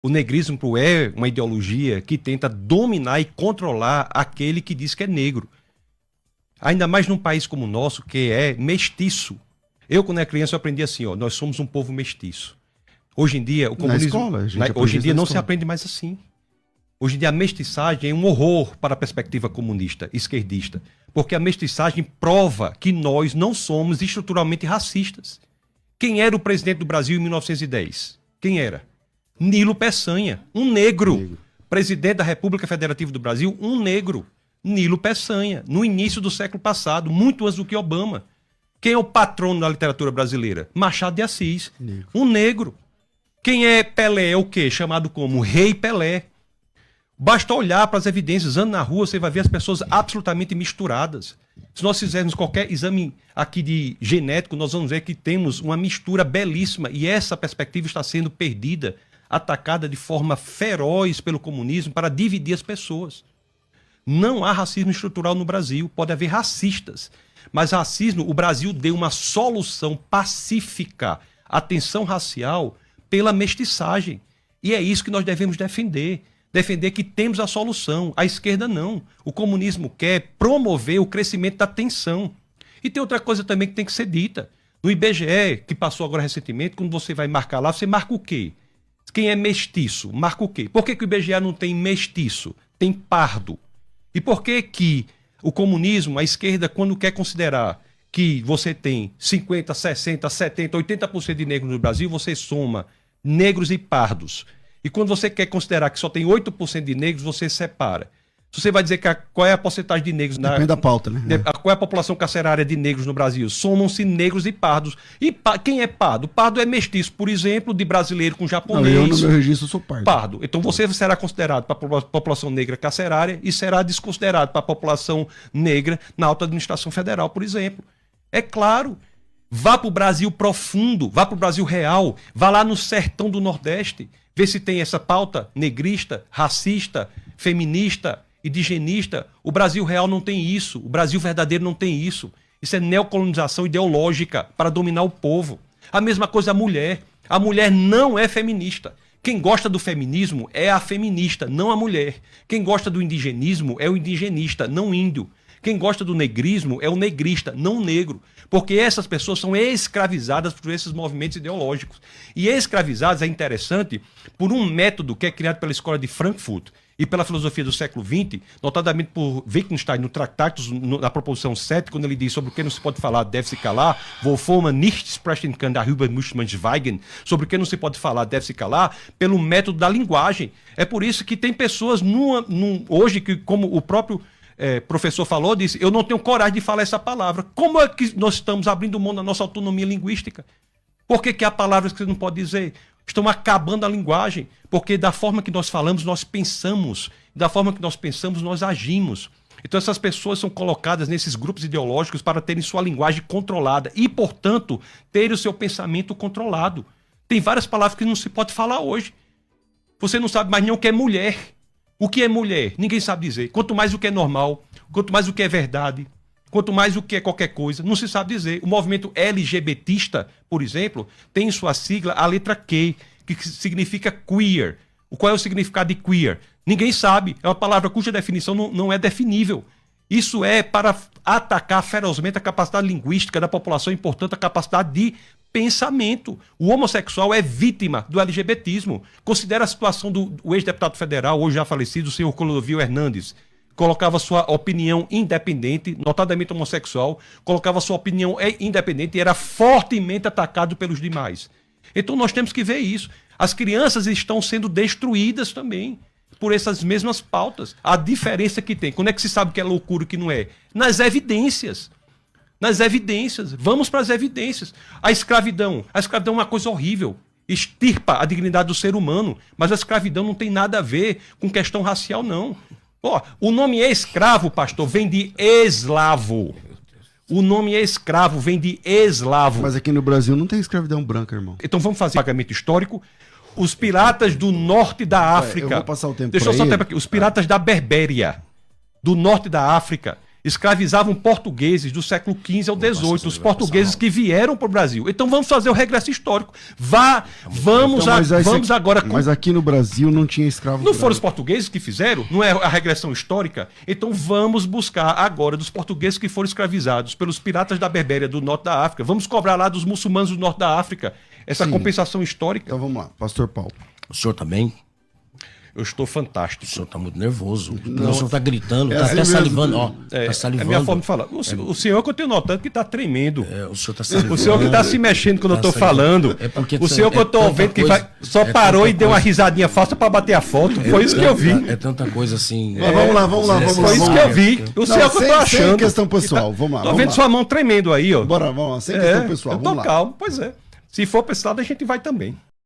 O negrismo é uma ideologia que tenta dominar e controlar aquele que diz que é negro. Ainda mais num país como o nosso, que é mestiço. Eu, quando era criança, eu aprendi assim, ó, nós somos um povo mestiço. Hoje em dia, o comunismo... Hoje em dia não se aprende mais assim. Hoje em dia, a mestiçagem é um horror para a perspectiva comunista, esquerdista. Porque a mestiçagem prova que nós não somos estruturalmente racistas. Quem era o presidente do Brasil em 1910? Quem era? Nilo Peçanha, um negro. Presidente da República Federativa do Brasil, um negro. Nilo Peçanha, no início do século passado, muito antes do que Obama. Quem é o patrono da literatura brasileira? Machado de Assis, um negro. Quem é Pelé? É o quê? Chamado como Rei Pelé. Basta olhar para as evidências, andando na rua, você vai ver as pessoas absolutamente misturadas. Se nós fizermos qualquer exame aqui de genético, nós vamos ver que temos uma mistura belíssima e essa perspectiva está sendo perdida, atacada de forma feroz pelo comunismo para dividir as pessoas. Não há racismo estrutural no Brasil, pode haver racistas, mas racismo, o Brasil deu uma solução pacífica à tensão racial pela mestiçagem. E é isso que nós devemos defender. Defender que temos a solução. A esquerda não. O comunismo quer promover o crescimento da tensão. E tem outra coisa também que tem que ser dita. No IBGE, que passou agora recentemente, quando você vai marcar lá, você marca o quê? Quem é mestiço, marca o quê? Por que o IBGE não tem mestiço? Tem pardo. E por que que o comunismo, a esquerda, quando quer considerar que você tem 50, 60, 70, 80% de negros no Brasil, você soma negros e pardos. E quando você quer considerar que só tem 8% de negros, você separa. Se você vai dizer que qual é a porcentagem de negros... Depende da pauta, né? Qual é a população carcerária de negros no Brasil? Somam-se negros e pardos. E quem é pardo? Pardo é mestiço, por exemplo, de brasileiro com japonês. Não, eu no meu registro sou pardo. Então você será considerado para a população negra carcerária e será desconsiderado para a população negra na alta administração federal, por exemplo. É claro. Vá para o Brasil profundo, vá para o Brasil real, vá lá no sertão do Nordeste, vê se tem essa pauta negrista, racista, feminista, indigenista. O Brasil real não tem isso, o Brasil verdadeiro não tem isso. Isso é neocolonização ideológica para dominar o povo. A mesma coisa a mulher. A mulher não é feminista. Quem gosta do feminismo é a feminista, não a mulher. Quem gosta do indigenismo é o indigenista, não o índio. Quem gosta do negrismo é o negrista, não o negro. Porque essas pessoas são escravizadas por esses movimentos ideológicos. E escravizadas é interessante por um método que é criado pela Escola de Frankfurt e pela filosofia do século XX, notadamente por Wittgenstein no Tractatus, na proposição 7, quando ele diz sobre o que não se pode falar deve-se calar, wovon man nicht sprechen kann, darüber muss man schweigen, sobre o que não se pode falar deve-se calar, pelo método da linguagem. É por isso que tem pessoas hoje que, como o próprio professor falou, disse, eu não tenho coragem de falar essa palavra. Como é que nós estamos abrindo mão da nossa autonomia linguística? Por que há palavras que você não pode dizer? Estão acabando a linguagem, porque da forma que nós falamos, nós pensamos. Da forma que nós pensamos, nós agimos. Então essas pessoas são colocadas nesses grupos ideológicos para terem sua linguagem controlada e, portanto, terem o seu pensamento controlado. Tem várias palavras que não se pode falar hoje. Você não sabe mais nem o que é mulher. O que é mulher? Ninguém sabe dizer. Quanto mais o que é normal, quanto mais o que é verdade, quanto mais o que é qualquer coisa, não se sabe dizer. O movimento LGBTista, por exemplo, tem em sua sigla a letra Q, que significa queer. Qual é o significado de queer? Ninguém sabe. É uma palavra cuja definição não é definível. Isso é para atacar ferozmente a capacidade linguística da população e, portanto, a capacidade de pensamento. O homossexual é vítima do LGBTismo. Considera a situação do ex-deputado federal, hoje já falecido, o senhor Clodovil Hernandes. Colocava sua opinião independente, notadamente homossexual, colocava sua opinião independente e era fortemente atacado pelos demais. Então nós temos que ver isso. As crianças estão sendo destruídas também por essas mesmas pautas. A diferença que tem, quando é que se sabe que é loucura e que não é? Nas evidências. Nas evidências. Vamos para as evidências. A escravidão é uma coisa horrível. Extirpa a dignidade do ser humano. Mas a escravidão não tem nada a ver com questão racial, não. O nome escravo, pastor, vem de eslavo. O nome escravo vem de eslavo. Mas aqui no Brasil não tem escravidão branca, irmão. Então vamos fazer pagamento histórico. Os piratas do norte da África. Eu vou passar o tempo. Deixa eu só tempo aqui. Os piratas da Berbéria, do norte da África, escravizavam portugueses do século XV ao XVIII, os portugueses que vieram para o Brasil. Então vamos fazer o regresso histórico. Vamos agora... Mas aqui no Brasil não tinha escravo. Não foram os portugueses que fizeram? Não é a regressão histórica? Então vamos buscar agora dos portugueses que foram escravizados pelos piratas da Berbéria do norte da África. Vamos cobrar lá dos muçulmanos do norte da África essa compensação histórica. Então vamos lá, Pastor Paulo. O senhor também? Eu estou fantástico. O senhor está muito nervoso. O senhor está gritando, está assim até mesmo. salivando. Ó, tá É salivando. a minha forma de falar. O senhor que eu tenho notado que está tremendo. O senhor está salivando. O senhor que está se mexendo quando eu estou falando. O senhor que eu estou vendo que só parou e deu uma risadinha falsa para bater a foto. Foi isso que eu vi. É tanta coisa assim. Mas vamos lá. Foi isso que eu vi. O senhor que eu estou achando. Sem questão pessoal, vamos lá. Estou vendo sua mão tremendo aí, ó. Bora, vamos lá, sem questão pessoal. Eu tô calmo, pois é. Se for pra esse lado, a gente vai também.